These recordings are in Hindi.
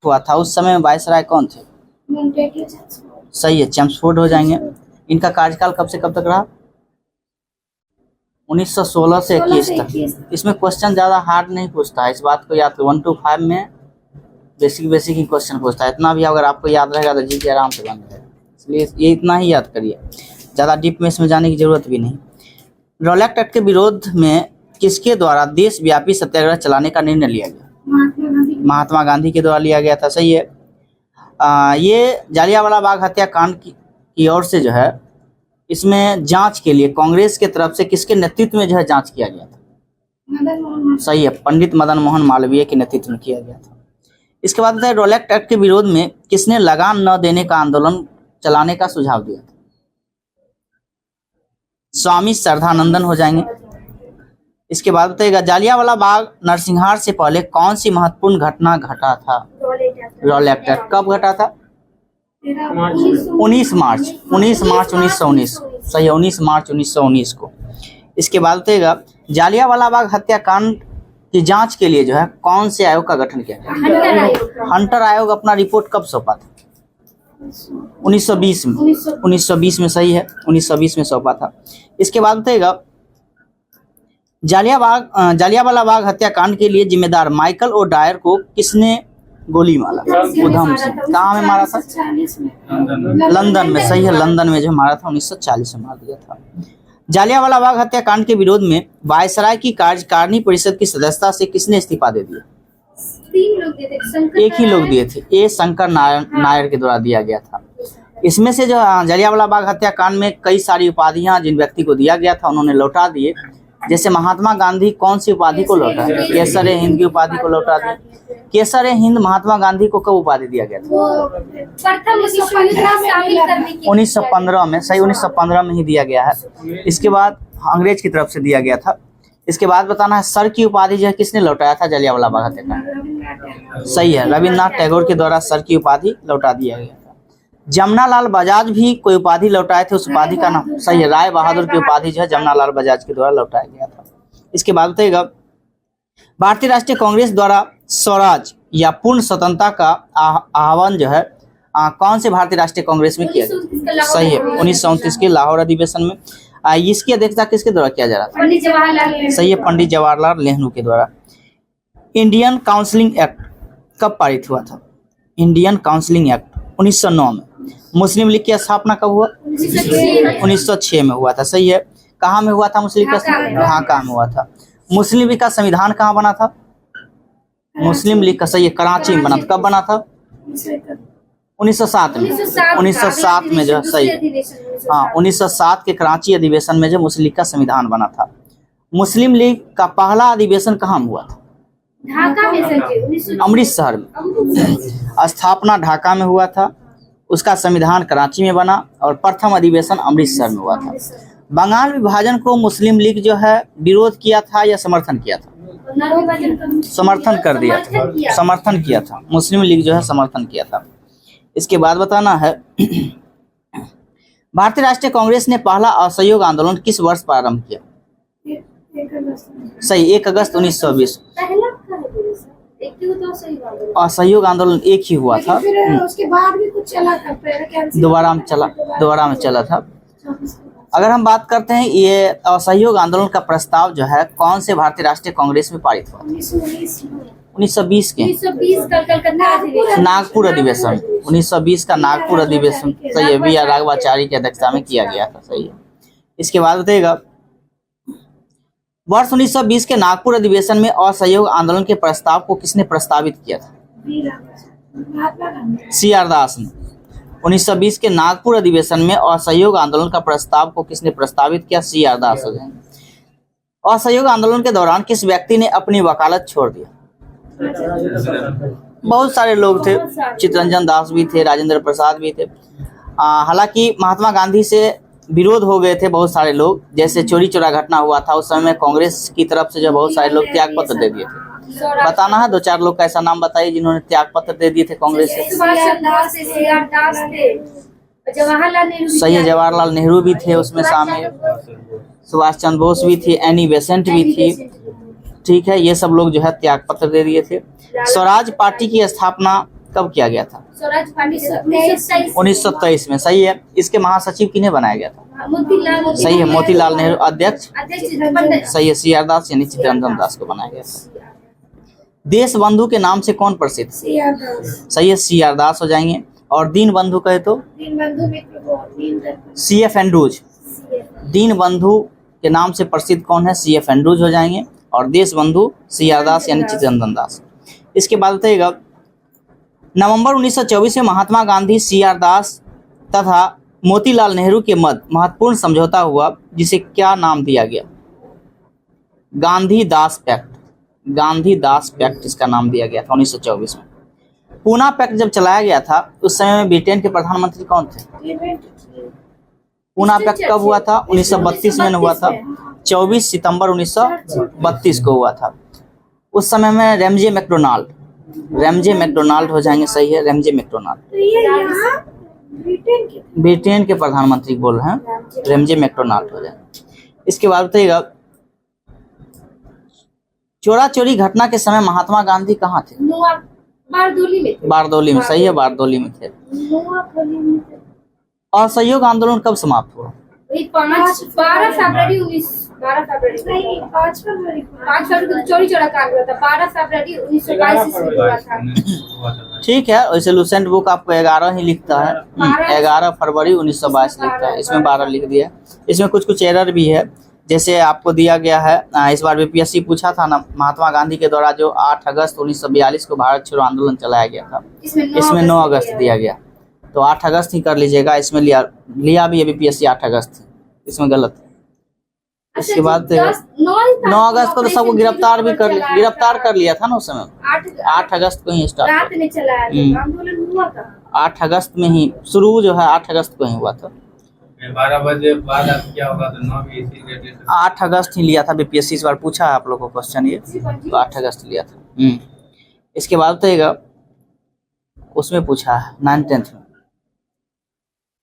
हुआ था उस समय में वायसराय कौन थे? सही है, चेम्सफोर्ड हो जाएंगे। इनका कार्यकाल कब से कब तक रहा? 1916 से 21 तक। इसमें क्वेश्चन ज्यादा हार्ड नहीं पूछता है, इस बात को याद 1 to 5 में बेसिक ही क्वेश्चन पूछता है। इतना भी अगर आपको याद रहेगा तो जीके आराम से बन जाएगा, इसलिए ये इतना ही याद करिए, ज़्यादा डीप में इसमें जाने की जरूरत भी नहीं। रॉलेट एक्ट के विरोध में किसके द्वारा देशव्यापी सत्याग्रह चलाने का निर्णय लिया गया? महात्मा गांधी के द्वारा लिया गया था। सही है। ये जलियांवाला बाग हत्याकांड की ओर से जो है इसमें जांच के लिए कांग्रेस के तरफ से किसके नेतृत्व में जो है जांच किया गया था? सही है, पंडित मदन मोहन मालवीय के नेतृत्व में किया गया था। इसके बाद बताइए, रॉलेट एक्ट के विरोध में किसने लगान न देने का आंदोलन चलाने का सुझाव दिया था? स्वामी श्रद्धानंदन हो जाएंगे। इसके बाद बताइएगा, जालियांवाला बाग नरसंहार से पहले कौन सी महत्वपूर्ण घटना घटा था? रॉलेट एक्ट कब घटा था? 19 मार्च 1919। सही है, 19 मार्च 1919 को। इसके बाद बताइएगा, जालियांवाला बाग हत्याकांड की जांच के लिए जो है कौन से आयोग का गठन किया गया? हंटर आयोग अपना रिपोर्ट कब सौंपा था? 1920 में। 1920 में। सही है, 1920 में सौंपा था। इसके बाद बताइएगा, जालियांवाला बाग हत्याकांड के लिए जिम्मेदार माइकल ओ डायर को किसने गोली मारा? उधम सिंह। कहाँ में मारा था? लंदन में। सही है, लंदन में जो मारा था 1940 में मार दिया था। जालियांवाला बाग हत्याकांड के विरोध में वायसराय की कार्यकारिणी परिषद की सदस्यता से किसने इस्तीफा दे दिया? 3 लोग दिए थे। एक ही लोग दिए थे, ए शंकर नायर के द्वारा दिया गया था। इसमें से जो जालियांवाला बाग हत्याकांड में कई सारी उपाधियां जिन व्यक्ति को दिया गया था उन्होंने लौटा दिए। जैसे महात्मा गांधी कौन सी उपाधि को लौटा? केसर हिंद की उपाधि को लौटा दी। केसर हिंद महात्मा गांधी को कब उपाधि दिया गया था? 1915 में। सही, 1915 में ही दिया गया है। इसके बाद अंग्रेज की तरफ से दिया गया था। इसके बाद बताना है, सर की उपाधि जो है किसने लौटाया था जालियांवाला बाग हत्याकांड? सही है, रविन्द्रनाथ टैगोर के द्वारा सर की उपाधि लौटा दिया गया था। जमनालाल बजाज भी कोई उपाधि लौटाए थे, उस उपाधि का नाम? सही है, राय बहादुर की उपाधि जो है जमनालाल बजाज के द्वारा लौटाया गया था। इसके बाद बताइएगा, भारतीय राष्ट्रीय कांग्रेस द्वारा स्वराज या पूर्ण स्वतंत्रता का आह्वान जो है कौन से भारतीय राष्ट्रीय कांग्रेस में किया गया? सही है, 1929 के लाहौर अधिवेशन में। इसकी अध्यक्षता किसके द्वारा किया जा रहा था? पंडित जवाहरलाल नेहरू। सही है, पंडित जवाहरलाल नेहरू के द्वारा। इंडियन काउंसिलिंग एक्ट कब पारित हुआ था? इंडियन काउंसिलिंग एक्ट 1909 में। मुस्लिम लीग की स्थापना कब हुआ? 1906 में हुआ था। सही है, कहाँ में हुआ था मुस्लिम लीग का? ढाका में हुआ था। मुस्लिम लीग का संविधान कहाँ बना था? मुस्लिम लीग का, सही है, कराची में बना था। कब बना था? 1907 में। 1907 में जो, सही, हाँ, 1907 के कराची अधिवेशन में जो मुस्लिम लीग का संविधान बना था। मुस्लिम लीग का पहला अधिवेशन कहाँ में हुआ था? ढाका में। अमृतसर में। स्थापना ढाका में हुआ था, उसका संविधान कराची में बना और प्रथम अधिवेशन अमृतसर में हुआ था। बंगाल विभाजन को मुस्लिम लीग जो है विरोध किया था या समर्थन किया था? समर्थन कर दिया था, समर्थन किया था। मुस्लिम लीग जो है समर्थन किया था। इसके बाद बताना है, भारतीय राष्ट्रीय कांग्रेस ने पहला असहयोग आंदोलन किस वर्ष प्रारंभ किया? सही, 1 अगस्त 1920। असहयोग आंदोलन एक ही हुआ था, उसके बाद भी कुछ चला था, दोबारा में चला था। अगर हम बात करते हैं, ये असहयोग आंदोलन का प्रस्ताव जो है कौन से भारतीय राष्ट्रीय कांग्रेस में पारित हुआ? 1920 के नागपुर अधिवेशन। 1920 का नागपुर अधिवेशन। सही है, बी आर राघवाचारी की अध्यक्षता में किया गया था। सही है। इसके बाद बताइएगा, वर्ष 1920 के नागपुर अधिवेशन में असहयोग आंदोलन के प्रस्ताव को किसने प्रस्तावित किया था? सी आर दास ने। 1920 के नागपुर अधिवेशन में असहयोग आंदोलन का प्रस्ताव को किसने प्रस्तावित किया? सी आर दास हो जाएंगे। असहयोग आंदोलन के दौरान किस व्यक्ति ने अपनी वकालत छोड़ दिया? बहुत सारे लोग थे, चित्तरंजन दास भी थे, राजेंद्र प्रसाद भी थे। हालांकि महात्मा गांधी से विरोध हो गए थे बहुत सारे लोग, जैसे चोरी चोरा घटना हुआ था उस समय कांग्रेस की तरफ से जो बहुत सारे लोग त्याग पत्र दे दिए थे। बताना है 2-4 लोग का ऐसा नाम बताइए जिन्होंने त्याग पत्र दे दिए थे कांग्रेस से। सही है, जवाहरलाल नेहरू भी थे उसमें शामिल, सुभाष चंद्र बोस भी थी, एनी बेसेंट भी थी। ठीक है, ये सब लोग जो है त्याग पत्र दे दिए थे। स्वराज पार्टी की स्थापना कब किया गया था? स्वराज पार्टी 1923 1923 में। सही है। इसके महासचिव किन्हें बनाया गया था? मोतीलाल सही है, मोतीलाल नेहरू। अध्यक्ष? अध्यक्ष पंडित सही है, CR दास यानी चित्तरंजन दास को बनाया गया था। देश बंधु के नाम से कौन प्रसिद्ध? सही है, CR दास हो जाएंगे। और दीन बंधु कहे तो? दीनबंधु मित्र CF एंड्रूज। दीन बंधु के नाम से प्रसिद्ध कौन है? CF एंड्रूज हो जाएंगे। और देश बंधु CR दास यानी चित्तरंजन दास। इसके बाद बताइएगा, नवंबर 1924 में महात्मा गांधी, CR दास तथा मोतीलाल नेहरू के मध्य महत्वपूर्ण समझौता हुआ, जिसे क्या नाम दिया गया? गांधी दास पैक्ट। गांधी दास पैक्ट इसका नाम दिया गया था 1924 में। पूना पैक्ट जब चलाया गया था उस समय में ब्रिटेन के प्रधानमंत्री कौन थे? पूना पैक्ट कब हुआ था? 1932 में हुआ था। 24 सितंबर 1932 को हुआ था। उस समय में रेमजे मैकडोनाल्ड हो जाएंगे। सही है, रेमजे मैकडोनाल्ड। ब्रिटेन के प्रधानमंत्री बोल रहे हैं, रेमजे मैकडोनाल्ड हो जाएंगे। इसके बाद बताइएगा, चोरा चोरी घटना के समय महात्मा गांधी कहाँ थे? बारदोली में थे। बारदोली में। सही है, बारदोली में थे। असहयोग आंदोलन कब समाप्त हुआ? 12 फरवरी 5 फरवरी को चोरी चोरा कांड हुआ था। 12 फरवरी 1922 ईस्वी को हुआ था। ठीक है, वैसे लूसेंट बुक आपको 11 ही लिखता है। 11 फरवरी 1922 लिखता है, इसमें 12 लिख दिया। इसमें कुछ एरर भी है, जैसे आपको दिया गया है, इस बार BPSC पूछा था ना, महात्मा गांधी के द्वारा जो 8 अगस्त 1942 को भारत छोड़ो आंदोलन चलाया गया था, इसमें 9 अगस्त दिया गया, तो 8 अगस्त ही कर लीजिएगा। इसमें लिया भी है BPSC 8 अगस्त, इसमें गलत है। इसके बाद 9 अगस्त को तो सबको गिरफ्तार कर लिया था ना उस समय। 8 अगस्त को ही स्टार्ट आंदोलन हुआ था। 8 अगस्त में ही शुरू जो है, 8 अगस्त को ही हुआ था। 12 बजे बाद अब क्या होगा तो 9 भी इसी डेट 8 अगस्त ही लिया था BPSC। इस बार पूछा है आप लोगों को क्वेश्चन ये, तो 8 अगस्त लिया था। इसके बाद बताइएगा, उसमें पूछा है 9th 10th में,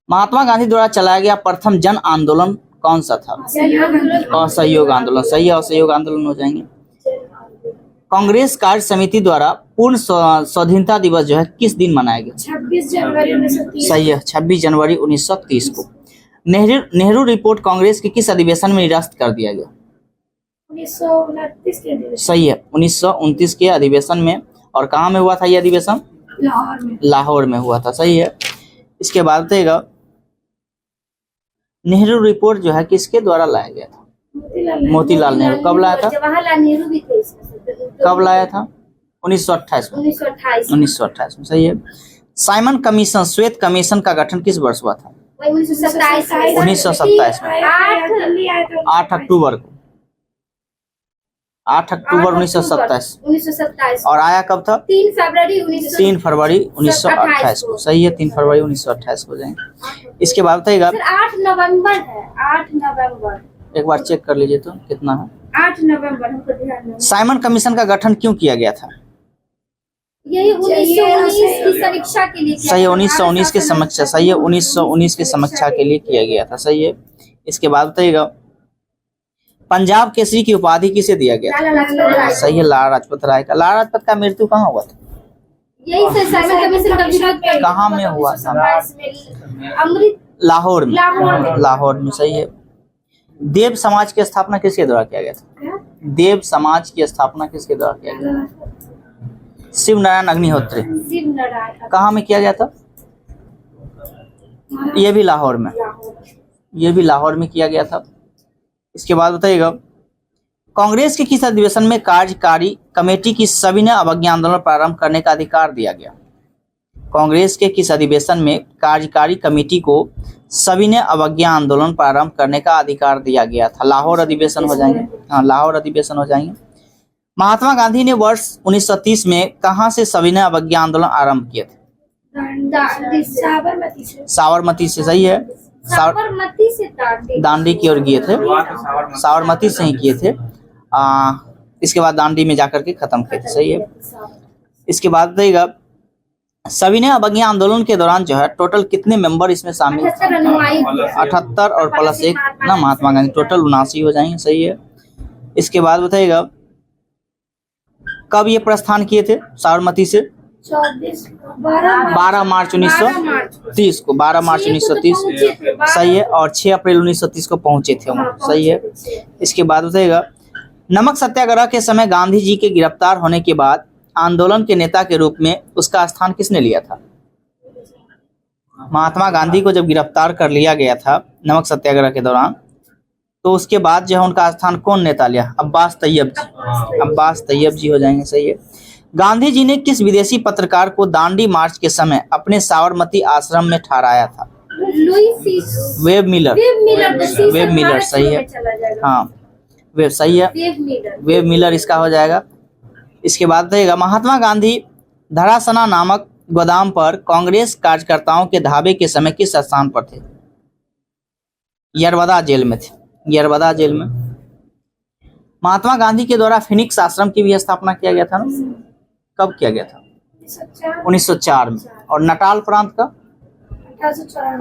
महात्मा गांधी द्वारा चलाया गया प्रथम जन आंदोलन कौन सा था? असहयोग आंदोलन। सही है, असहयोग आंदोलन हो जाएंगे। कांग्रेस कार्य समिति द्वारा पूर्ण स्वाधीनता दिवस जो है किस दिन मनाया गया? 26 जनवरी 1930। सही है, 26 जनवरी 1930 को। नेहरू रिपोर्ट कांग्रेस के किस अधिवेशन में निरस्त कर दिया गया? 1929 के। सही है, 1929 के अधिवेशन में। और कहाँ में हुआ था ये अधिवेशन? लाहौर में हुआ था। सही है। इसके बाद बताइएगा, नेहरू रिपोर्ट जो है किसके द्वारा लाया गया था? मोतीलाल नेहरू। कब लाया था? जवाहरलाल नेहरू भी थे इसमें। कब लाया था? 1928 में। 1928 में। सही है। साइमन कमीशन, श्वेत कमीशन का गठन किस वर्ष हुआ था? 1927 में। 8 अक्टूबर को। 8 अक्टूबर 1927। और आया कब था? 3 फरवरी 1928 को। सही है, 3 फरवरी 1928 को जाएंगे। इसके बाद बताइएगा, 8 नवंबर है। 8 नवंबर एक बार चेक कर लीजिए तो कितना है। 8 नवंबर हमको ध्यान नहीं। साइमन कमीशन का गठन क्यों किया गया था? यही 1919 की समीक्षा के लिए। सही है, 1919 की समीक्षा। सही है, 1919 की समीक्षा के लिए किया गया था। सही है। इसके बाद बताइएगा, पंजाब केसरी की उपाधि किसे दिया गया था? सही है, लाला लाजपत राय का। लाला लाजपत का मृत्यु कहाँ हुआ था? यही से साइमन कमीशन का विरोध कहाँ में हुआ था? अमृत लाहौर में। लाहौर में। सही है। देव समाज की स्थापना किसके द्वारा किया गया था? देव समाज की स्थापना किसके द्वारा किया गया था? शिव नारायण अग्निहोत्री। कहाँ में किया गया था? ये भी लाहौर में। ये भी लाहौर में किया गया था। इसके बाद बताइएगा, कांग्रेस के किस अधिवेशन में कार्यकारी कमेटी की सविनय अवज्ञा आंदोलन प्रारंभ करने का अधिकार दिया गया? कांग्रेस के किस अधिवेशन में कार्यकारी कमेटी को सविनय अवज्ञा आंदोलन प्रारंभ करने का अधिकार दिया गया था? लाहौर अधिवेशन हो जाएंगे। हाँ, लाहौर अधिवेशन हो जाएंगे। महात्मा गांधी ने वर्ष 1930 में कहां से सविनय अवज्ञा आंदोलन आरंभ किए थे? साबरमती से। सही है, साबरमती से दांडी की ओर किए थे। साबरमती से ही किए थे। इसके बाद दांडी में जाकर के खत्म किए थे। सही है। इसके बाद बताइएगा, सविनय अवज्ञा आंदोलन के दौरान जो है टोटल कितने मेंबर इसमें शामिल थे? 78 और प्लस 1 ना महात्मा गांधी, टोटल 79 हो जाएंगे। सही है। इसके बाद बताइएगा, कब ये प्रस्थान किए थे साबरमती से? 24 12 मार्च 1930 को, 12 मार्च 1930 सही है, और 6 अप्रैल 1930 को पहुंचे थे वहाँ, सही है। इसके बाद बताइएगा, नमक सत्याग्रह के समय गांधी जी के गिरफ्तार होने के बाद आंदोलन के नेता के रूप में उसका स्थान किसने लिया था? महात्मा गांधी को जब गिरफ्तार कर लिया गया था नमक सत्याग्रह के दौरान, तो उसके बाद जो है उनका स्थान कौन नेता लिया? अब्बास तैयब जी, अब्बास तैयब जी हो जाएंगे, सही है। गांधी जी ने किस विदेशी पत्रकार को दांडी मार्च के समय अपने साबरमती आश्रम में ठहराया था? वेब मिलर, वेब मिलर सही है, हाँ वेब सही है, वेब मिलर इसका हो जाएगा। इसके बाद बताइएगा, महात्मा गांधी धरासना नामक गोदाम पर कांग्रेस कार्यकर्ताओं के धावे के समय किस स्थान पर थे? यरवदा जेल में थे, यरवदा जेल में। महात्मा गांधी के द्वारा फिनिक्स आश्रम की भी स्थापना किया गया था ना, कब किया गया था? 1904 में। और नटाल प्रांत का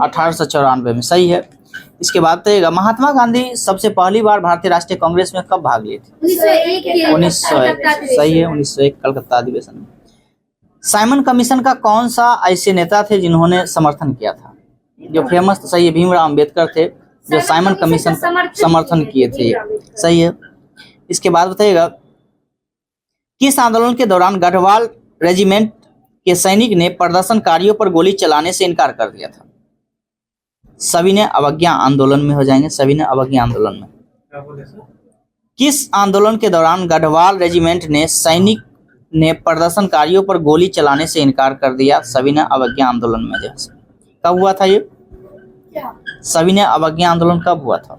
1894 में, सही है। इसके बाद बताइएगा, महात्मा गांधी सबसे पहली बार भारतीय राष्ट्रीय कांग्रेस में कब भाग लिए थे? 1901 सही है, 1901 कलकत्ता अधिवेशन में। साइमन कमीशन का कौन सा ऐसे नेता थे जिन्होंने समर्थन किया था? जो फेमस, सही है, भीमराव अंबेडकर थे जो साइमन कमीशन समर्थन किए थे, सही है। इसके बाद बताइएगा, किस आंदोलन के दौरान गढ़वाल रेजिमेंट के सैनिक ने प्रदर्शनकारियों पर गोली चलाने से इनकार कर दिया था? सविनय अवज्ञा आंदोलन में हो जाएंगे, सविनय अवज्ञा आंदोलन में। क्या बोले सर? किस आंदोलन के दौरान गढ़वाल रेजिमेंट ने सैनिक ने प्रदर्शनकारियों पर गोली चलाने से इनकार कर दिया? सविनय अवज्ञा आंदोलन में। जैसे कब हुआ था ये सविनय अवज्ञा आंदोलन? कब हुआ था?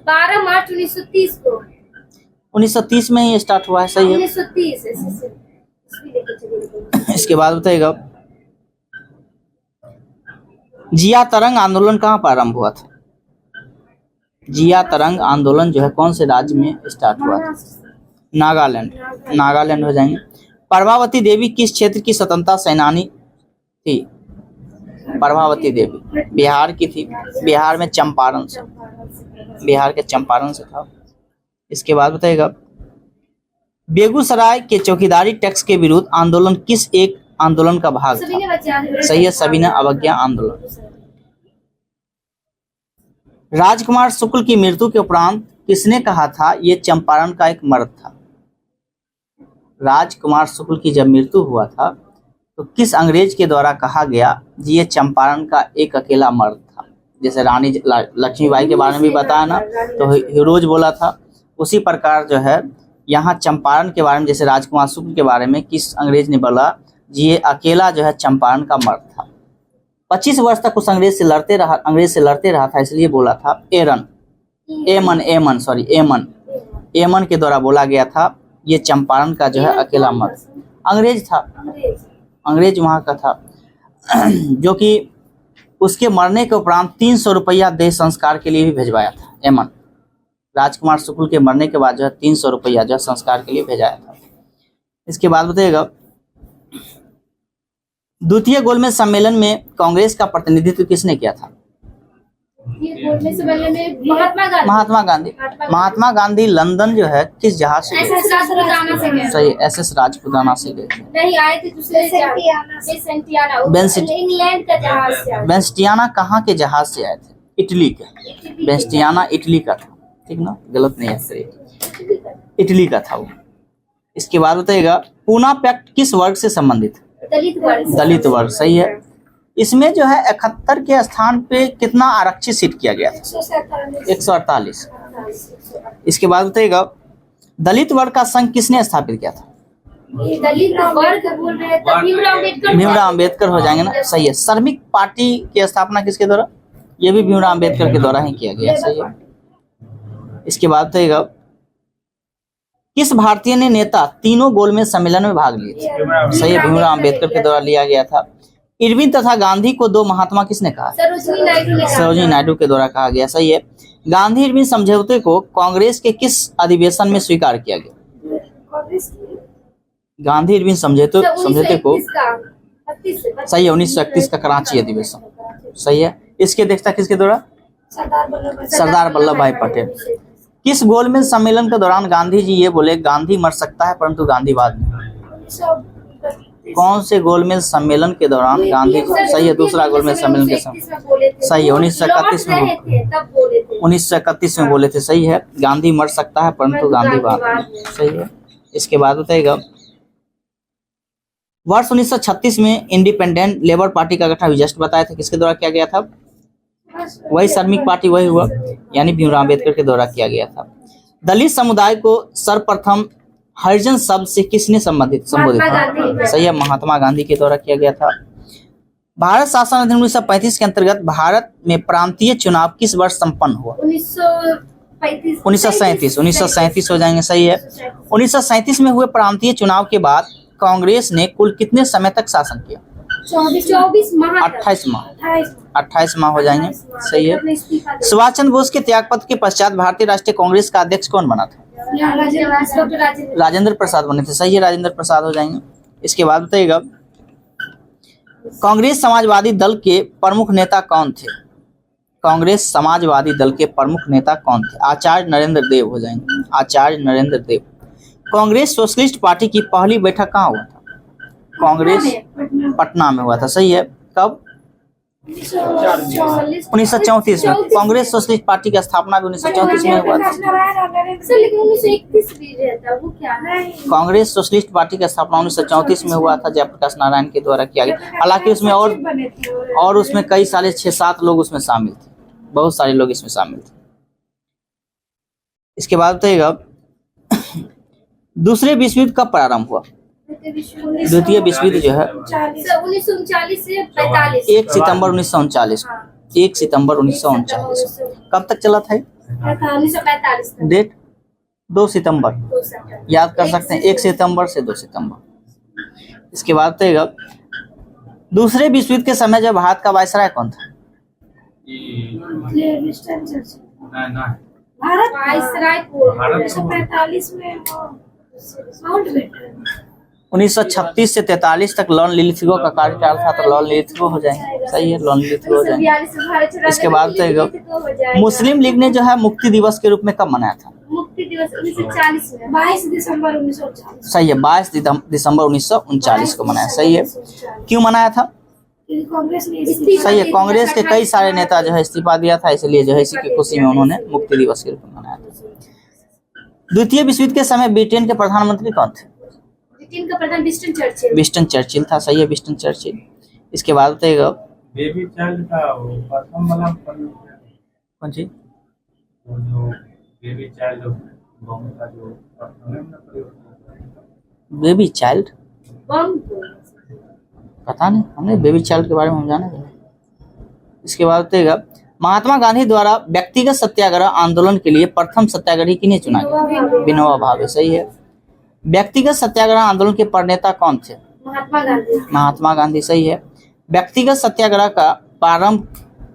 12 मार्च 1930 को। 1930 में ही स्टार्ट हुआ है, सही है। 1930 इसके बाद बताइएगा, जिया तरंग आंदोलन कहाँ प्रारंभ हुआ था? जिया तरंग आंदोलन जो है कौन से राज्य में स्टार्ट हुआ था? नागालैंड, नागालैंड हो जाएंगे। प्रभावती देवी किस क्षेत्र की स्वतंत्रता सेनानी थी? प्रभावती देवी बिहार की थी, बिहार में चंपारण से, बिहार के चंपारण से था। इसके बाद बताइएगा, बेगूसराय के चौकीदारी टैक्स के विरुद्ध आंदोलन किस एक आंदोलन का भाग था? सही है, सविनय अवज्ञा आंदोलन। राजकुमार शुक्ल की मृत्यु के उपरांत किसने कहा था ये चंपारण का एक मर्द था? राजकुमार शुक्ल की जब मृत्यु हुआ था तो किस अंग्रेज के द्वारा कहा गया ये चंपारण का एक अकेला मर्द था? जैसे रानी लक्ष्मीबाई के बारे में भी बताया ना, तो हीरोज बोला था। उसी प्रकार जो है यहाँ चंपारण के बारे में, जैसे राजकुमार शुक्ल के बारे में किस अंग्रेज ने बोला ये अकेला जो है चंपारण का मर्द था। 25 वर्ष तक उस अंग्रेज से लड़ते रहा था, इसलिए बोला था एमन के द्वारा बोला गया था ये चंपारण का जो है अकेला मर्द। अंग्रेज था, अंग्रेज वहाँ का था जो कि उसके मरने के उपरांत 300 रुपया देह संस्कार के लिए भी भिजवाया था। एमन राजकुमार शुक्ल के मरने के बाद जो है 300 रुपया जो है संस्कार के लिए भेजाया था। इसके बाद बताइएगा, द्वितीय गोलमेज सम्मेलन में कांग्रेस का प्रतिनिधित्व किसने किया था? महात्मा गांधी लंदन जो है किस जहाज से गए? सही, एसएस राजपुताना से गए थे। नहीं आए थे दूसरे इंग्लैंड का जहाज से। बेंस्टियाना कहाँ के जहाज से आए थे? इटली के। बेंस्टियाना इटली का था, ठीक ना, गलत नहीं है, इटली का था वो। इसके बाद बताइएगा, पूना पैक्ट किस वर्ग से संबंधित है? दलित वर्ग, सही है। इसमें जो है 71 के स्थान पे कितना आरक्षित सीट किया गया था? 148। इसके बाद बताइएगा, दलित वर्ग का संघ किसने स्थापित किया था? भीमराव अंबेडकर हो जाएंगे ना, सही है। श्रमिक पार्टी की स्थापना किसके द्वारा? ये भी भीमराव अंबेडकर के द्वारा ही किया गया, सही है। इसके बाद बताइएगा, किस भारतीय ने नेता तीनों गोलमेज सम्मेलन में भाग लिए थे? सही है, भीमराव अंबेडकर के द्वारा लिया गया था। इरविन तथा गांधी को दो महात्मा किसने कहा? सरोजिनी नायडू के द्वारा कहा गया, सही है। गांधी इरविन समझौते को कांग्रेस के किस अधिवेशन में स्वीकार किया गया? गांधी इरविन समझौते को, सही है, 1931 का कराची अधिवेशन, सही है। इसके अध्यक्षता किसके द्वारा? सरदार वल्लभ भाई पटेल। किस गोलमेज सम्मेलन के दौरान गांधी जी ये बोले, गांधी मर सकता है परंतु गांधीवाद नहीं? कौन से गोलमेज सम्मेलन के दौरान गांधी, सही है, दूसरा गोलमेज सम्मेलन के समय, सही है, 1931 में, 1931 में बोले थे, सही है, गांधी मर सकता है परंतु गांधीवाद नहीं, सही है। इसके बाद बताइएगा, वर्ष 1936 में इंडिपेंडेंट लेबर पार्टी का गठन जस्ट बताया था, किसके द्वारा किया गया था? वही श्रमिक पार्टी वही हुआ, यानी भीमराव अम्बेडकर के द्वारा किया गया था। दलित समुदाय को सर्वप्रथम हरिजन शब्द से किसने संबोधित था? सही है, महात्मा गांधी के द्वारा किया गया था। भारत शासन अधिनियम 1935 के अंतर्गत भारत में प्रांतीय चुनाव किस वर्ष संपन्न हुआ? 1937 हो जाएंगे, सही है। 1937 में हुए प्रांतीय चुनाव के बाद कांग्रेस ने कुल कितने समय तक शासन किया? 28 माह हो जाएंगे, सही है। सुभाष चंद्र बोस के त्यागपत्र के पश्चात भारतीय राष्ट्रीय कांग्रेस का अध्यक्ष कौन बना था? राजेंद्र प्रसाद बने थे, सही है, राजेंद्र प्रसाद हो जाएंगे। इसके बाद बताइएगा, कांग्रेस समाजवादी दल के प्रमुख नेता कौन थे? कांग्रेस समाजवादी दल के प्रमुख नेता कौन थे? आचार्य नरेंद्र देव हो जाएंगे, आचार्य नरेंद्र देव। कांग्रेस सोशलिस्ट पार्टी की पहली बैठक कहाँ हुआ था? कांग्रेस पटना में हुआ था, सही है। कब? 1934 में। कांग्रेस सोशलिस्ट पार्टी की स्थापना भी 1934 में हुआ था। कांग्रेस सोशलिस्ट पार्टी की स्थापना 1934 में हुआ था, जयप्रकाश नारायण के द्वारा किया गया। हालांकि उसमें और उसमें कई सारे 6-7 लोग उसमें शामिल थे, बहुत सारे लोग इसमें शामिल थे। इसके बाद बताइएगा, दूसरे विश्व युद्ध कब प्रारंभ हुआ? द्वितीय विश्व युद्ध जो है 1939 से 45, 1 सितंबर 1939 को, 1 सितंबर 1939। कब तक चला था? 1945 तक। डेट 2 सितंबर, याद कर सकते हैं, 1 सितंबर से 2 सितंबर। इसके बाद बताइएगा, दूसरे विश्व युद्ध के समय जब भारत का वायसराय कौन था? भारत वायसराय को 1945 में 1936 से 43 तक लॉर्ड लिलिथगो का कार्यकाल था, तो लॉर्ड लिलिथगो हो जाएंगे, सही है, लॉर्ड लिलिथगो हो जाएंगे। इसके बाद बताइएगा, मुस्लिम लीग ने जो है मुक्ति दिवस के रूप में कब मनाया था? मुक्ति दिवस 1940 में, 22 दिसंबर 1940, सही है, 22 दिसंबर 1939 को मनाया, सही है। क्यों मनाया था? कांग्रेस ने सही है, कांग्रेस के कई सारे नेता जो है इस्तीफा दिया था, इसलिए जो है इसी की खुशी में उन्होंने मुक्ति दिवस के रूप में मनाया था। द्वितीय विश्व युद्ध के समय ब्रिटेन के प्रधानमंत्री कौन थे? ब्रिटेन का प्रधान विंस्टन चर्चिल। विंस्टन चर्चिल था, सही है, विंस्टन चर्चिल। इसके बाद बताइएगा, बेबी चाइल्ड का वो प्रथम वाला कौन सी? वो जो बेबी चाइल्ड बम का जो प्रयोग, बेबी चाइल्ड, बम पता नहीं, हमने बेबी चाइल्ड के बारे में हम जाने। इसके बाद बताइएगा, महात्मा गांधी द्वारा व्यक्तिगत सत्याग्रह आंदोलन के लिए प्रथम सत्याग्रही किन्हें चुना गया? विनोबा भावे, सही है। व्यक्तिगत सत्याग्रह आंदोलन के प्रणेता कौन थे? महात्मा गांधी। महात्मा गांधी, सही है। व्यक्तिगत सत्याग्रह का प्रारंभ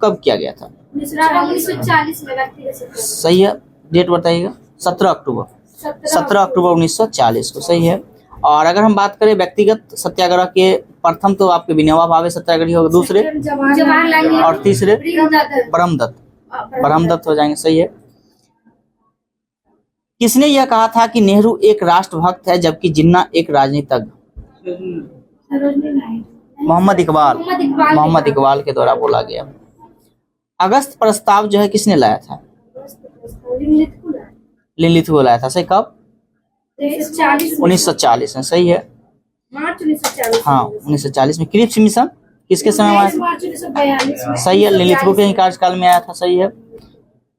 कब किया गया था? 1940 में व्यक्तिगत सत्याग्रह, सही है, डेट बताइएगा। 17 अक्टूबर 1940 को, सही है। और अगर हम बात करें व्यक्तिगत सत्याग्रह के, प्रथम तो आपके विनोबा भावे सत्याग्रही होगा, दूसरे जवाहरलाल नेहरू और तीसरे ब्रह्मदत्त। ब्रह्मदत्त हो जाएंगे, सही है। किसने यह कहा था कि नेहरू एक राष्ट्रभक्त है जबकि जिन्ना एक राजनीतिज्ञ? मोहम्मद इकबाल के द्वारा बोला गया। अगस्त प्रस्ताव जो है किसने लाया था? लिलिथगो लाया था, सही। कब? 1940 में, सही है। मार्च 1940। हाँ, 1940 में। क्रिप्स मिशन किसके समय में आया था? 1942 सही है, लिलिथगो के ही कार्यकाल में आया था, सही है।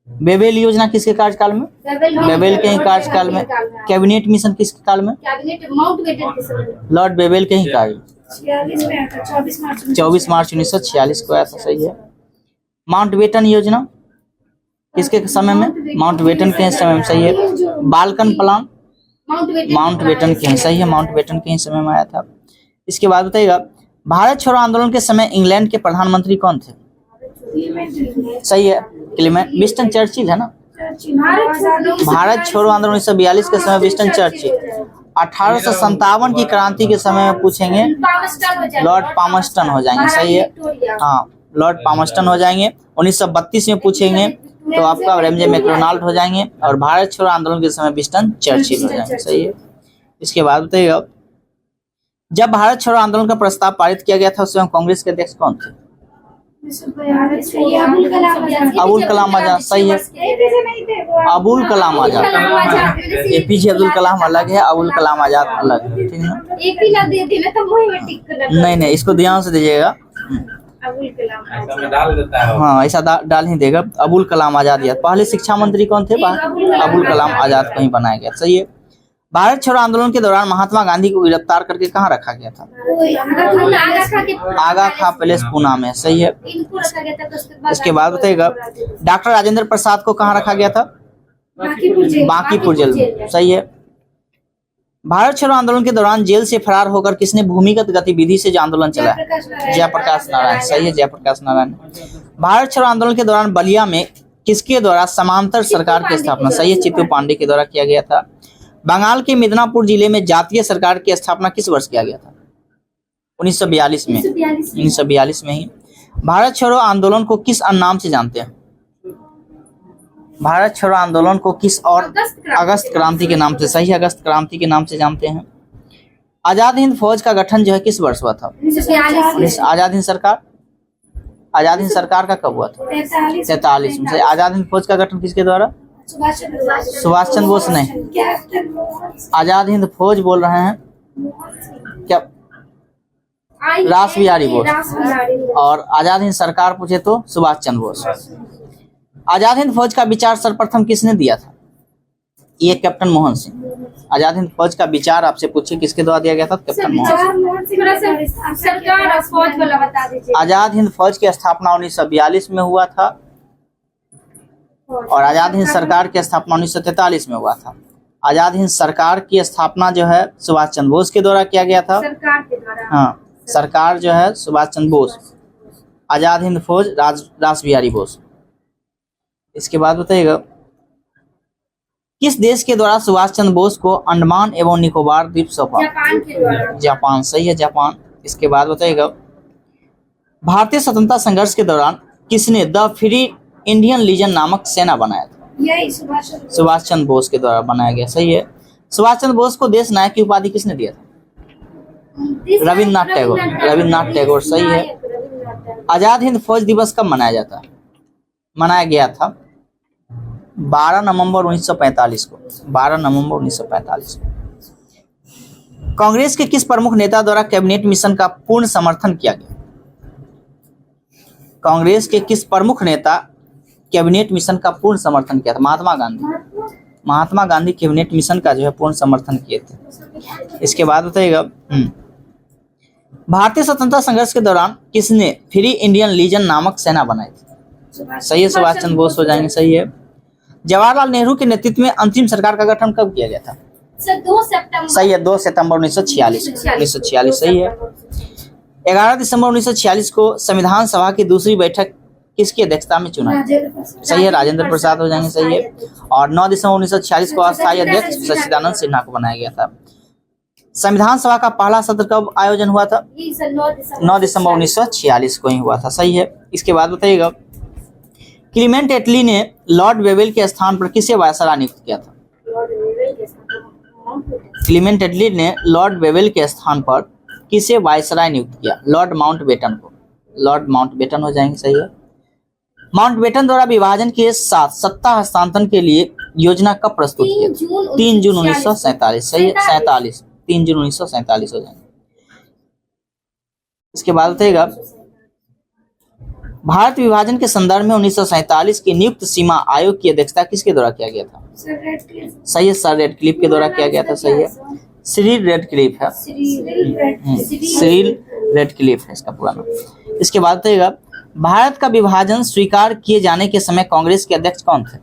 बेबेल योजना किसके कार्यकाल में? बेबेल के ही कार्यकाल में। कैबिनेट मिशन किसके काल में? कैबिनेट माउंटबेटन के समय। लॉर्ड बेबेल के ही काल में। 46 में आया था, 24 मार्च 1946 को आया था, सही है। माउंटबेटन योजना किसके समय में? माउंटबेटन के समय में, सही है। बाल्कन प्लान माउंटबेटन के, सही है, माउंटबेटन के ही समय में आया था। इसके बाद बताइएगा, भारत छोड़ो आंदोलन के समय इंग्लैंड के प्रधानमंत्री कौन थे? सही है, क्लेमेंट। विंस्टन चर्चिल है ना। भारत छोड़ो आंदोलन 1942 के समय विंस्टन चर्चिल। 1857 की क्रांति के समय में पूछेंगे, लॉर्ड पामस्टन हो जाएंगे, सही है। हाँ, लॉर्ड पामस्टन हो जाएंगे। 1932 में पूछेंगे तो आपका रेमजे मैकडोनाल्ड हो जाएंगे, और भारत छोड़ो आंदोलन के समय विंस्टन चर्चिल हो जाएंगे। सही है। इसके बाद बताइएगा, जब भारत छोड़ो आंदोलन का प्रस्ताव पारित किया गया था उस समय कांग्रेस के अध्यक्ष कौन थे? 1942 अबुल कलाम आजाद। अबुल कलाम आजाद। सही है, एपीजे नहीं थे वो। अबुल कलाम आजाद। एपीजे अब्दुल कलाम अलग है, अबुल कलाम आजाद अलग है, ठीक है ना? नहीं नहीं, इसको ध्यान से दीजिएगा। अबुल कलाम ऐसा में डाल देता है। हाँ, ऐसा डाल ही देगा। अबुल कलाम आजाद याद। पहले शिक्षा मंत्री कौन थे? अबुल कलाम आजाद को ही बनाया गया। सही है। भारत छोड़ो आंदोलन के दौरान महात्मा गांधी को गिरफ्तार करके कहाँ रखा गया था? आगा खा पैलेस पूना में। सही है। इसके बाद बताइएगा, डॉक्टर राजेंद्र प्रसाद को कहाँ रखा गया था? बांकीपुर जेल में। सही है। भारत छोड़ो आंदोलन के दौरान जेल से फरार होकर किसने भूमिगत गतिविधि से जो आंदोलन चलाया? जयप्रकाश नारायण। सही है, जयप्रकाश नारायण। भारत छोड़ो आंदोलन के दौरान बलिया में किसके द्वारा समांतर सरकार की स्थापना? सही है, चित्तू पांडे के द्वारा किया गया था। बंगाल के मिदनापुर जिले में जातीय सरकार की स्थापना किस वर्ष किया गया था? 1942 में। 1942 में ही। भारत छोड़ो आंदोलन को किस नाम से जानते हैं? भारत छोड़ो आंदोलन को किस और? अगस्त क्रांति के नाम से। सही है, अगस्त क्रांति के नाम से जानते हैं। आजाद हिंद फौज का गठन जो है किस वर्ष हुआ था? आजाद हिंद सरकार, आजाद हिंद सरकार का कब हुआ था? 43 में। आजाद हिंद फौज का गठन किसके द्वारा? सुभाष चंद्र बोस ने। आजाद हिंद फौज बोल रहे हैं क्या? रास बिहारी बोस। और आजाद हिंद सरकार पूछे तो सुभाष चंद्र बोस। आजाद हिंद फौज का विचार सर्वप्रथम किसने दिया था? ये कैप्टन मोहन सिंह। आजाद हिंद फौज का विचार आपसे पूछे किसके द्वारा दिया गया था? कैप्टन मोहन सिंह। आजाद हिंद फौज की स्थापना 1942 में हुआ था, और आजाद हिंद सरकार की स्थापना 1943 में हुआ था। आजाद हिंद सरकार की स्थापना जो है सुभाष चंद्र बोस के द्वारा किया गया था। सरकार के द्वारा। हाँ, सरकार जो है सुभाष चंद्र बोस। आजाद हिंद फौज रास बिहारी बोस। इसके बाद बताइएगा, किस देश के द्वारा सुभाष चंद्र बोस को अंडमान एवं निकोबार द्वीप सौंपा? जापान के द्वारा। जापान। सही है, जापान। इसके बाद बताइएगा, भारतीय स्वतंत्रता संघर्ष के दौरान किसने द फ्री इंडियन लीजन नामक सेना बनाया था? यही सुभाष चंद्र बोस के द्वारा बनाया गया। सही है। सुभाष चंद्र बोस को देश नायक की उपाधि किसने दिया था? रविन्द्रनाथ टैगोर। रविन्द्रनाथ टैगोर। सही है। आजाद हिंद फौज दिवस कब मनाया जाता है? मनाया गया था 12 नवंबर 1945 को। 12 नवंबर 1945 को। कांग्रेस के किस प्रमुख नेता द्वारा कैबिनेट मिशन का पूर्ण समर्थन किया गया? कांग्रेस के किस प्रमुख नेता कैबिनेट मिशन का पूर्ण समर्थन किया था? महात्मा गांधी। महात्मा गांधी कैबिनेट मिशन का जो है पूर्ण समर्थन किए थे। इसके बाद बताइएगा, भारतीय स्वतंत्रता संघर्ष के दौरान किसने फ्री इंडियन लीजन नामक सेना बनाई थी? सही है, सुभाष चंद्र बोस हो जाएंगे। सही है। जवाहरलाल नेहरू के नेतृत्व में अंतिम सरकार का गठन कब किया गया था? 2 सितंबर। सही है, 2 सितंबर 1946। 1946 सही है। 11 दिसंबर 1946 को संविधान सभा की दूसरी बैठक किसकी अध्यक्षता में चुना? सही है, राजेंद्र प्रसाद हो जाएंगे। सही है। और 9 दिसंबर 1946 को अस्थायी अध्यक्ष सच्चिदानंद सिन्हा को बनाया गया था। संविधान सभा का पहला सत्र कब आयोजन हुआ था? 9 दिसंबर 1946 को ही हुआ था। सही है। इसके बाद बताइएगा, क्लीमेंट एटली ने लॉर्ड वेवेल के स्थान पर किसे वायसराय नियुक्त किया था? क्लीमेंट एटली ने लॉर्ड वेवेल के स्थान पर किसे वायसराय नियुक्त किया? लॉर्ड माउंटबेटन को। लॉर्ड माउंटबेटन हो जाएंगे। सही है। माउंटबेटन द्वारा विभाजन के साथ सत्ता हस्तांतरण के लिए योजना कब प्रस्तुत की? 3 जून 1947। सही है, 47। 3 जून 1947 हो जाएंगे। इसके बाद बताइएगा, भारत विभाजन के संदर्भ में 1947 की नियुक्त सीमा आयोग की अध्यक्षता किसके द्वारा किया गया था? सही है, सर रेडक्लिफ के द्वारा किया गया था। सही है, सिरिल रेडक्लिफ है। सिरिल रेडक्लिफ है इसका पूरा नाम। इसके बाद बताइएगा, भारत का विभाजन स्वीकार किए जाने के समय कांग्रेस के अध्यक्ष कौन थे?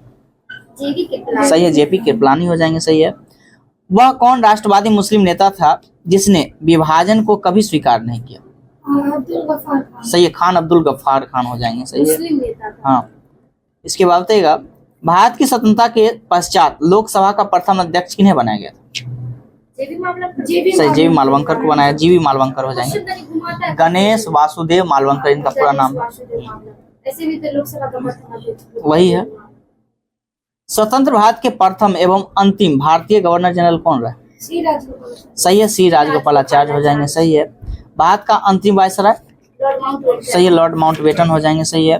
सही है, जेपी कृपलानी हो जाएंगे। सही है। वह कौन राष्ट्रवादी मुस्लिम नेता था जिसने विभाजन को कभी स्वीकार नहीं किया? सही है, खान अब्दुल गफ्फार खान हो जाएंगे। सही है। हाँ। इसके बाद बताइएगा, भारत की स्वतंत्रता के पश्चात लोकसभा का प्रथम अध्यक्ष किन्हें बनाया गया था? सही, जीवी मालवंकर को बनाया। जीवी मालवंकर हो जाएंगे। गणेश वासुदेव मालवंकर इनका पूरा नाम है। वही है। स्वतंत्र भारत के प्रथम एवं अंतिम भारतीय गवर्नर जनरल कौन रहे? सी राजगोपाल। सही है, सी राजगोपालाचार्य हो जाएंगे। सही है। भारत का अंतिम वायसराय? Lord Mountbatten. सही है, लॉर्ड माउंटबेटन हो जाएंगे। सही है।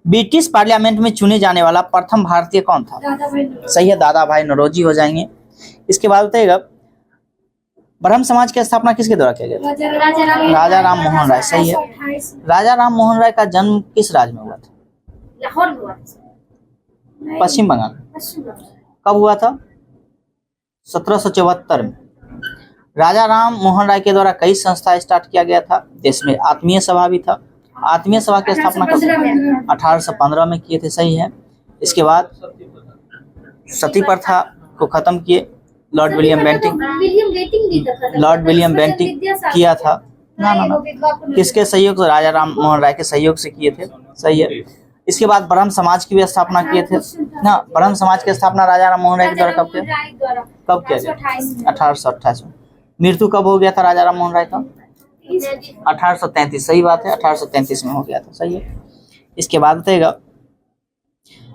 ब्रिटिश पार्लियामेंट में चुने जाने वाला प्रथम भारतीय कौन था? दादा भाई नौरोजी। सही है, दादा भाई नौरोजी हो जाएंगे। इसके बाद बताइएगा ब्रह्म समाज की स्थापना किसके द्वारा किया गया था? राजा राम मोहन राय। सही है। 1828 राजा राम मोहन राय का जन्म किस राज्य में हुआ था? लाहौर में हुआ था। पश्चिम बंगाल। पश्चिम बंगाल। कब हुआ था? 1774 में। राजा राम मोहन राय के द्वारा कई संस्था स्टार्ट किया गया था। देश में आत्मीय सभा भी था। आत्मीय सभा की स्थापना कब? 1815 में किए थे। सही है। इसके बाद सती प्रथा को खत्म किए Lord William Bentinck. Lord William Bentinck किया था। ना ना ना, किसके सहयोग से? राजा राम मोहन राय के सहयोग से किए थे। सही है। इसके बाद ब्रह्म समाज की भी स्थापना किए थे ना। ब्रह्म समाज की स्थापना राजा राम मोहन राय के द्वारा कब किया गया? 1828 में। मृत्यु कब हो गया था राजा राम मोहन राय का? 1833। सही बात है, 1833 में हो गया था। सही है। इसके बाद बताइएगा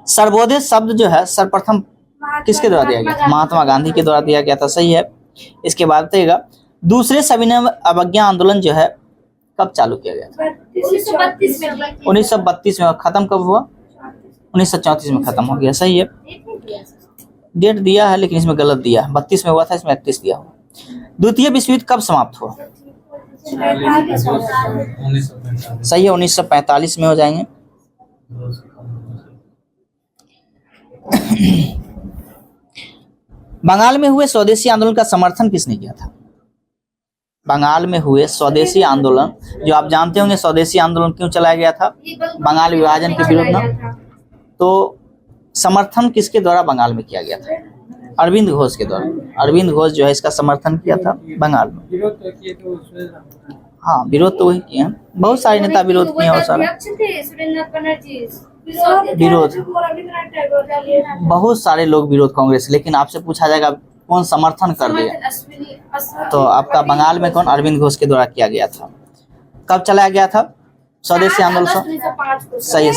सर्वोदय शब्द जो है सर्वप्रथम किसके द्वारा दिया गया था? महात्मा गांधी के द्वारा दिया गया था। सही है। इसके बाद बताइएगा दूसरे सविनय अवज्ञा आंदोलन जो है कब चालू किया गया था? 1932 में। खत्म कब हुआ? 1934 में खत्म हो गया। सही है। डेट दिया है लेकिन इसमें गलत दिया है। 32 में हुआ था, इसमें 31 दिया हुआ। द्वितीय विश्व युद्ध कब समाप्त हुआ? 1945। सही है, 1945 में हो जाएंगे। बंगाल में हुए स्वदेशी आंदोलन का समर्थन किसने किया था? बंगाल में हुए स्वदेशी आंदोलन, जो आप जानते होंगे स्वदेशी आंदोलन क्यों चलाया गया था? बंगाल विभाजन के विरुद्ध ना। तो समर्थन किसके द्वारा बंगाल में किया गया था? अरविंद घोष के द्वारा। अरविंद घोष जो है इसका समर्थन किया था बंगाल में। हाँ, विरोध तो वही किए हैं, बहुत सारे नेता विरोध किए हैं। और सारा विरोध, बहुत सारे लोग विरोध कांग्रेस। लेकिन आपसे पूछा जाएगा कौन समर्थन कर दिया, तो आपका बंगाल में कौन? अरविंद घोष के द्वारा किया गया था। कब चलाया गया था स्वदेशी आंदोलन? सही है।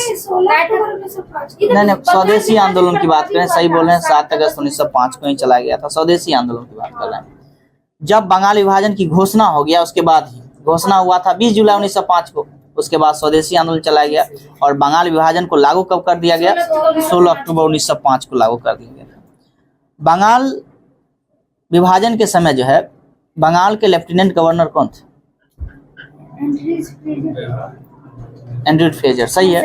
नहीं, स्वदेशी आंदोलन की बात करें, सही बोल रहे हैं। 7 अगस्त 1905 को ही चलाया गया था। स्वदेशी आंदोलन की बात कर रहे हैं। जब बंगाल विभाजन की घोषणा हो गया उसके बाद ही, घोषणा हुआ था 20 जुलाई 1905 को, उसके बाद स्वदेशी आंदोलन चलाया गया। और बंगाल विभाजन को लागू कब कर दिया गया? 16 अक्टूबर 1905 को लागू कर दिया गया था। बंगाल विभाजन के समय जो है बंगाल के लेफ्टिनेंट गवर्नर कौन थे? Andrew Fraser. सही है,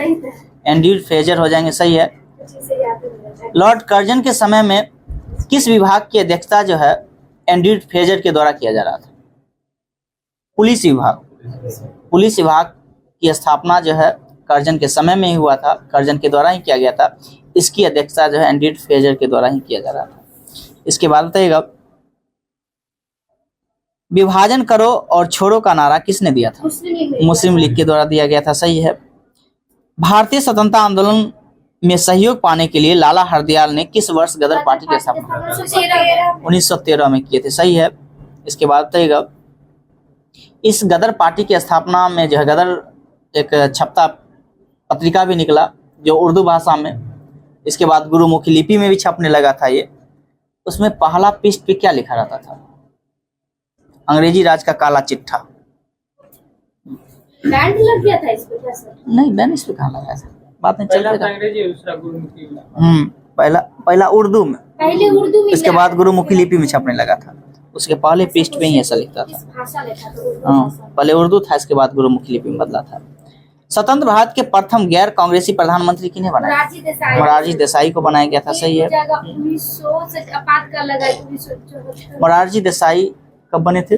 एंड्रयू फ्रेजर हो जाएंगे। सही है। लॉर्ड कर्जन के समय में किस विभाग की अध्यक्षता जो है एंड्रयू फ्रेजर के द्वारा किया जा रहा था? पुलिस विभाग। पुलिस विभाग की स्थापना जो है कर्जन के समय में ही हुआ था, कर्जन के द्वारा ही किया गया था। इसकी अध्यक्षता जो है एंड्रयू फ्रेजर के द्वारा ही किया जा रहा था। इसके बाद बताइएगा विभाजन करो और छोड़ो का नारा किसने दिया था? मुस्लिम लीग के द्वारा दिया गया था। सही है। भारतीय स्वतंत्रता आंदोलन में सहयोग पाने के लिए लाला हरदयाल ने किस वर्ष गदर पार्टी की स्थापना? 1913 में किए थे। सही है। इसके बाद बताइएगा इस गदर पार्टी की स्थापना में जो है गदर एक छपता पत्रिका भी निकला जो उर्दू भाषा में, इसके बाद गुरुमुखी लिपि में भी छपने लगा था ये। उसमें पहला पृष्ठ पे क्या लिखा रहता था? अंग्रेजी राज का काला चिट्ठा। बैंड लग गया था इस पे क्या सर? नहीं, बैन इस पे कहाँ लगाया था, बात नहीं चलते था। अंग्रेजी दूसरा गुरुमुखी। पहला उर्दू में, पहले उर्दू में, इसके बाद गुरुमुखी लिपि में छपने लगा था। उसके पहले पृष्ठ में ही ऐसा लिखता था। भाषा लिखा था। हाँ, पहले उर्दू था, इसके बाद गुरुमुखी लिपि में बदला था। स्वतंत्र भारत के प्रथम गैर कांग्रेसी प्रधानमंत्री किन्हें बनाया? मोरारजी देसाई को बनाया गया था। सही है। 1900 से आपातकाल लगा 1974। मोरारजी देसाई कब बने थे?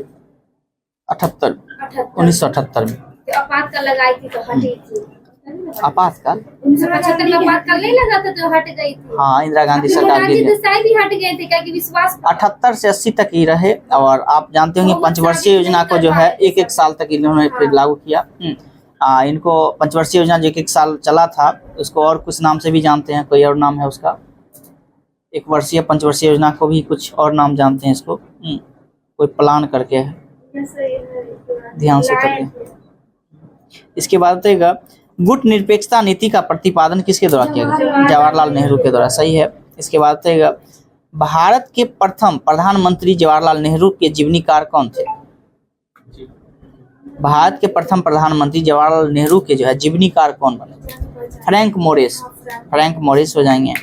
1978 में। आपातकाल लगाई थी तो हटी थी। आपातकाल 1975 में आपातकाल नहीं लगा था तो हट गई थी। हाँ, इंदिरा गांधी सरकार मोरारजी गिरी। देसाई भी हट गए थे क्योंकि विश्वास 78 से 80 तक ही रहे। और आप जानते होंगे पंचवर्षीय योजना को जो है एक साल तक इन्होंने फिर लागू किया। इनको पंचवर्षीय योजना जो एक साल चला था उसको और कुछ नाम से भी जानते हैं, कोई और नाम है उसका। एक वर्षीय पंचवर्षीय योजना को भी कुछ और नाम जानते हैं इसको, कोई प्लान करके है, ध्यान से करिए। इसके बाद बताइएगा गुट निरपेक्षता नीति का प्रतिपादन किसके द्वारा किया गया? जवाहरलाल नेहरू के द्वारा। सही है। इसके बाद बताइएगा भारत के प्रथम प्रधानमंत्री जवाहरलाल नेहरू के जीवनीकार कौन थे? भारत के प्रथम प्रधानमंत्री जवाहरलाल नेहरू के जो है जीवनीकार कौन बने थे? Frank Morris. फ्रैंक मोरिस हो जाएंगे।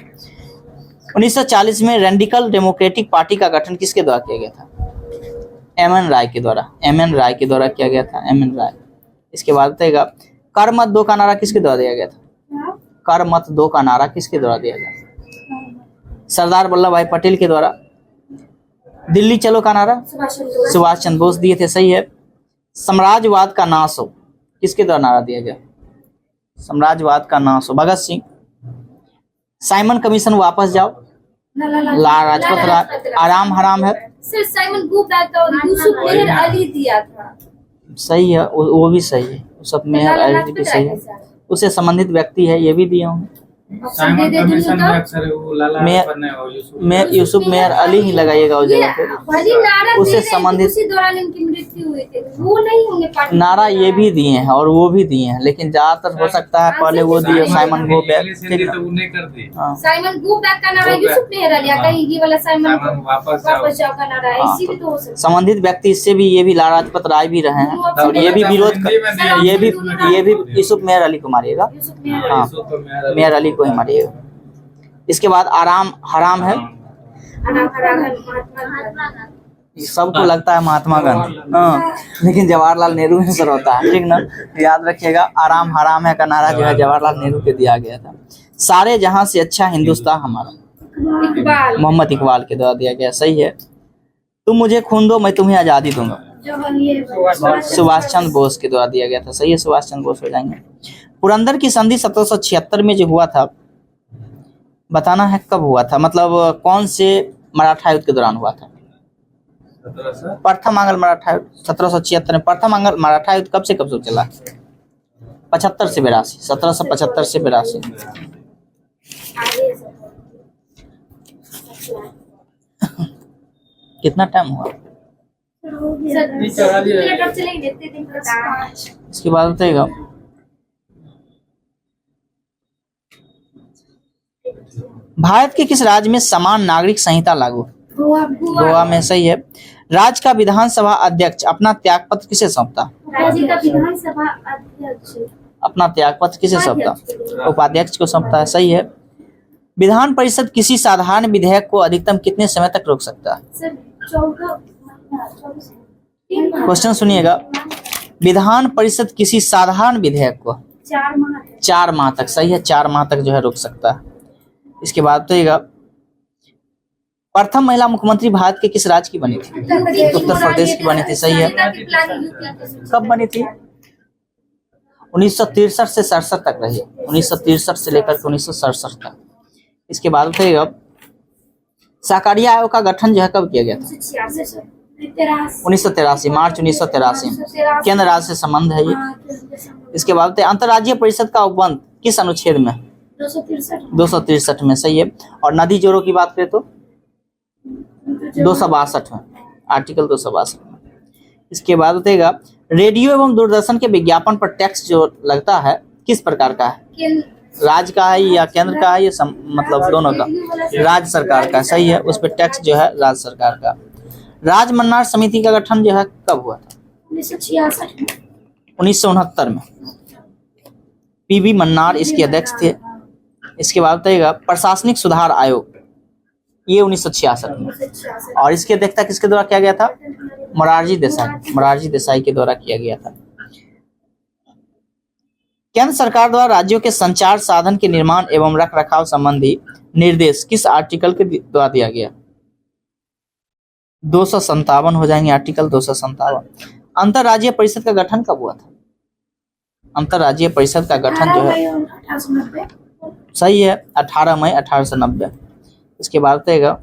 1940 में रेडिकल डेमोक्रेटिक पार्टी का गठन किसके द्वारा किया गया था? एम.एन. राय के द्वारा। एम.एन. राय के द्वारा किया गया था। एम.एन. राय। इसके बाद बताइएगा कर मत दो का नारा किसके द्वारा दिया गया था? कर मत दो का नारा किसके द्वारा दिया गया था? सरदार वल्लभ भाई पटेल के द्वारा। दिल्ली चलो का नारा सुभाष चंद्र बोस दिए थे। सही है। साम्राज्यवाद का नाश हो किसके द्वारा नारा दिया गया? साम्राज्यवाद का नाश हो भगत सिंह। साइमन कमीशन वापस जाओ लाला लाजपत राय। आराम हराम है। सिर्फ साइमन गो बैक और यूसुफ मेहर अली दिया था। सही है, वो भी सही है। यूसुफ मेहर अली भी सही है। उससे संबंधित व्यक्ति है, ये भी दिए होंगे। साइमन कमीशन में अक्सर वो लाला लाजपत ने और यूसुफ मेहर अली ही लगाइएगा उस जगह पे। उससे संबंधित उसी दौरान इनकी मृत्यु हुई थी। वो नहीं होंगे पार्टी नारा ये भी दिए हैं और वो भी दिए हैं, लेकिन ज्यादातर हो सकता है पहले वो दिए साइमन गो बैक। ठीक तो उन्हें कर दी। हाँ। साइमन गो बैक का नारा यूसुफ मेहर अली का, ये वाला साइमन वापस वापस जाओ का नारा है। इसी भी तो हो सकता है। संबंधित व्यक्ति इससे भी ये भी लाला लाजपत राय भी रहे हैं और ये भी विरोध ये भी यूसुफ मेहर अली को मारिएगा। यूसुफ मेहर हाँ, मेहर अली को ही मारिएगा। इसके बाद आराम हराम है। सबको लगता है महात्मा गांधी, हाँ, लेकिन जवाहरलाल नेहरू आंसर होता है। ठीक ना, याद रखिएगा। आराम हराम है का नारा जो है जवाहरलाल नेहरू के दिया गया था। सारे जहां से अच्छा हिंदुस्तान हमारा इकबाल मोहम्मद इकबाल के द्वारा दिया गया। सही है। तुम मुझे खून दो मैं तुम्हें आजादी दूंगा सुभाष चंद्र बोस के द्वारा दिया गया था। सही है, सुभाष चंद्र बोस हो जाएंगे। पुरंदर की संधि 1776 में जो हुआ था, बताना है कब हुआ था, मतलब कौन से मराठा युद्ध के दौरान हुआ था? प्रथम आंग्ल मराठा युद्ध 1776 में। प्रथम आंग्ल मराठा युद्ध कब से चला? 75 से 82। 1775 से 82। कितना टाइम हुआ? इसके बाद बताइएगा भारत के किस राज्य में समान नागरिक संहिता लागू? गोवा में। सही है। राज्य का विधानसभा अध्यक्ष अपना त्यागपत्र किसे सौंपता? राज्य का विधानसभा अध्यक्ष अपना त्यागपत्र किसे सौंपता? उपाध्यक्ष को सौंपता है। सही है। विधान परिषद किसी साधारण विधेयक को अधिकतम कितने समय तक रोक सकता है? क्वेश्चन सुनिएगा। विधान परिषद किसी साधारण विधेयक को 4 माह तक। सही है, 4 माह तक जो है रोक सकता है। इसके बाद बताइएगा प्रथम महिला मुख्यमंत्री भारत के किस राज्य की बनी थी? उत्तर प्रदेश की बनी थी। सही है। कब बनी थी? 1963 से 67 तक रही। 1963 से लेकर के 1967 तक। इसके बाद बताइएगा सहकारिता आयोग का गठन जो है कब किया गया था? 1983 मार्च 1983। केंद्र राज्य से संबंध है ये। इसके बाद अंतर्राज्यीय परिषद का उपबंध किस अनुच्छेद में? 263 में। सही है। और नदी जोड़ों की बात करें तो 262 में, आर्टिकल 262 में। इसके बाद बताइएगा रेडियो एवं दूरदर्शन के विज्ञापन पर टैक्स जो लगता है किस प्रकार का है? राज्य का है या केंद्र का है? ये मतलब दोनों का। राज्य सरकार का। सही है। उस पर टैक्स जो है राज्य सरकार का। राज्य मन्नार समिति का गठन जो है कब हुआ था? 1969 में। पीवी मन्नार इसके अध्यक्ष थे। इसके बाद बताइएगा प्रशासनिक सुधार आयोग, ये 1966 में। और इसकी अध्यक्षता किसके द्वारा किया गया था? मोरारजी देसाई के द्वारा किया गया था। केंद्र सरकार द्वारा राज्यों के संचार साधन के निर्माण एवं रख रखाव संबंधी निर्देश किस आर्टिकल के द्वारा दिया गया? 257 हो जाएंगे, आर्टिकल 257। अंतरराज्यीय परिषद का गठन कब हुआ था? अंतरराज्यीय परिषद का गठन जो है, सही है, 18 मई 1890। इसके बाद बताइएगा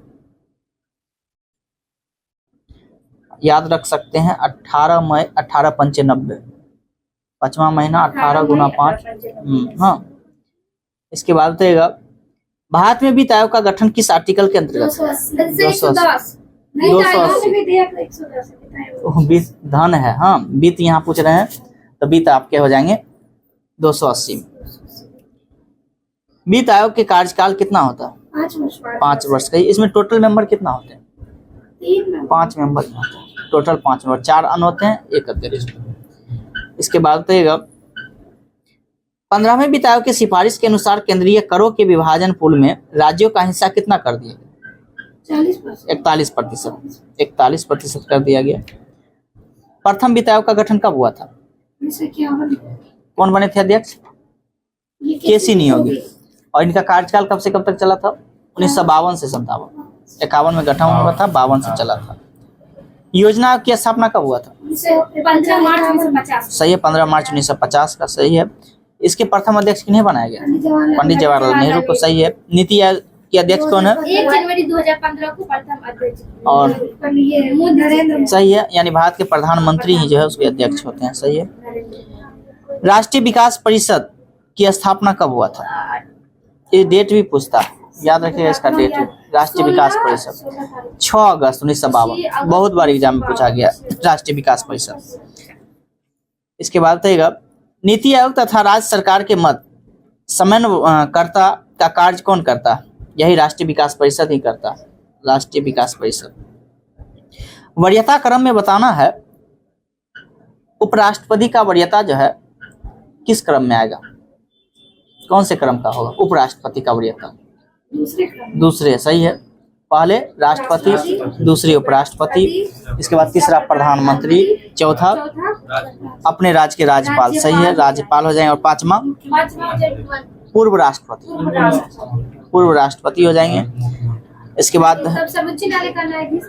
याद रख सकते हैं 18 मई 1895, 5वां महीना 18 गुना 5। हाँ। इसके बाद बताइएगा भारत में वित्त आयोग का गठन किस आर्टिकल के अंतर्गत? 280। वित्त धन है। हाँ, वित्त यहाँ पूछ रहे हैं तो वित्त आपके हो जाएंगे 280। वित्त आयोग के कार्यकाल कितना होता है? 5 वर्ष का। इसमें टोटल मेंबर कितना होते हैं? 5 मेंबर होते हैं टोटल, 5 मेंबर, 4 अन होते हैं, 1 अध्यक्ष। इसके बाद तो 15वें वित्त आयोग की सिफारिश के अनुसार केंद्रीय करों के विभाजन पूल में राज्यों का हिस्सा कितना कर दिया गया? 41% कर दिया गया। प्रथम वित्त आयोग का गठन कब हुआ था? कौन बने थे अध्यक्ष? केसी नियोगी। और इनका कार्यकाल कब से कब तक चला था? 1952 से 57। 51 में गठन हुआ था, 52 से चला था। योजना की स्थापना कब हुआ था? 15 मार्च 1950। सही है, 15 मार्च 1950 का सही है। इसके प्रथम अध्यक्ष किन्हें बनाया गया? पंडित जवाहरलाल नेहरू को। सही है। नीति आयोग के अध्यक्ष कौन है? 1 जनवरी 2015 को प्रथम अध्यक्ष। और नरेंद्र सही है, यानी भारत के प्रधानमंत्री ही जो है उसके अध्यक्ष होते हैं। सही है। राष्ट्रीय विकास परिषद की स्थापना कब हुआ था? ये डेट भी पूछता है, याद रखिएगा इसका डेट। राष्ट्रीय विकास परिषद 6 अगस्त 1952, बहुत बार एग्जाम में पूछा गया राष्ट्रीय विकास परिषद। इसके बाद कहेगा नीति आयोग तथा राज्य सरकार के मध्य समन्वयकर्ता का कार्य कौन करता है? यही राष्ट्रीय विकास परिषद ही करता है, राष्ट्रीय विकास परिषद। वरीयता क्रम में बताना है, उपराष्ट्रपति का वरीयता जो है किस क्रम में आएगा? कौन से क्रम का होगा उपराष्ट्रपति का वरीयता? दूसरे। सही है। पहले राष्ट्रपति, दूसरी उपराष्ट्रपति, इसके बाद तीसरा प्रधानमंत्री, चौथा अपने राज्य के राज्यपाल। सही है, राज्यपाल हो जाएंगे। और पांचवा पूर्व राष्ट्रपति हो जाएंगे। इसके बाद सर्वोच्च न्यायालय का न्यायाधीश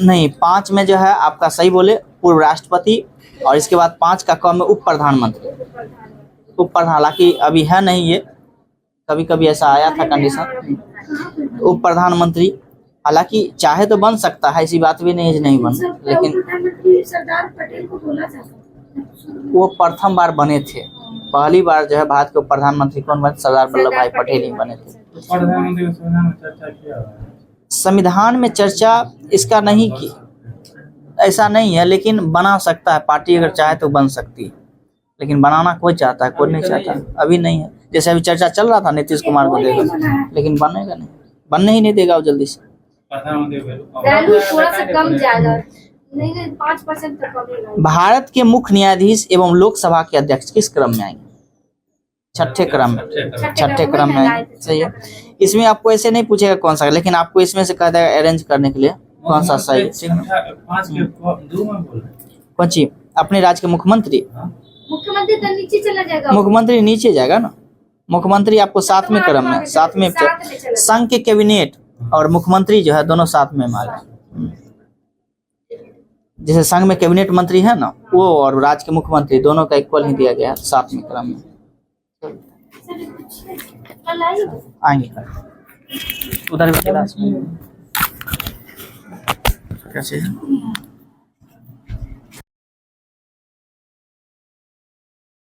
नहीं, 5 में जो है आपका सही बोले पूर्व राष्ट्रपति, और इसके बाद 5 का क्रम में उप प्रधानमंत्री। उप प्रधान, हालांकि अभी है नहीं, ये कभी कभी ऐसा आया था कंडीशन। उप प्रधानमंत्री हालांकि चाहे तो बन सकता है, ऐसी बात भी नहीं है नहीं बन, लेकिन सरदार पटेल को बोला जाता है। वो प्रथम बार बने थे। पहली बार जो है भारत के प्रधानमंत्री कौन बने? सरदार वल्लभ भाई पटेल ही बने थे। प्रधानमंत्री के संविधान में चर्चा किया हुआ है। संविधान में चर्चा इसका नहीं की, ऐसा नहीं है, लेकिन बना सकता है। पार्टी अगर चाहे तो बन सकती है, लेकिन बनाना कोई चाहता है? कोई नहीं चाहता, अभी नहीं है। जैसे अभी चर्चा चल रहा था नीतीश कुमार को देगा, लेकिन बनेगा नहीं, बनने ही नहीं देगा वो जल्दी से। वैल्यू थोड़ा सा कम जाएगा, नहीं 5% तक कमेगा। भारत के मुख्य न्यायाधीश एवं लोकसभा के अध्यक्ष किस क्रम में आएंगे? छठे क्रम में। छठे क्रम में आएंगे। सही है। इसमें आपको ऐसे नहीं पूछेगा कौन सा, लेकिन आपको इसमें से कह देगा अरेंज करने के लिए कौन सा सही। कौन सी? अपने राज्य के मुख्यमंत्री। मुख्यमंत्री तो नीचे चला जाएगा। मुख्यमंत्री नीचे जाएगा ना। मुख्यमंत्री आपको 7वें क्रम में, 7वें संघ के कैबिनेट और मुख्यमंत्री जो है दोनों साथ में मारे। जैसे संघ में कैबिनेट मंत्री है ना, वो और राज्य के मुख्यमंत्री दोनों का इक्वल ही दिया गया है 7वें क्रम में। आएंगे उधर भी क्लास में कैसे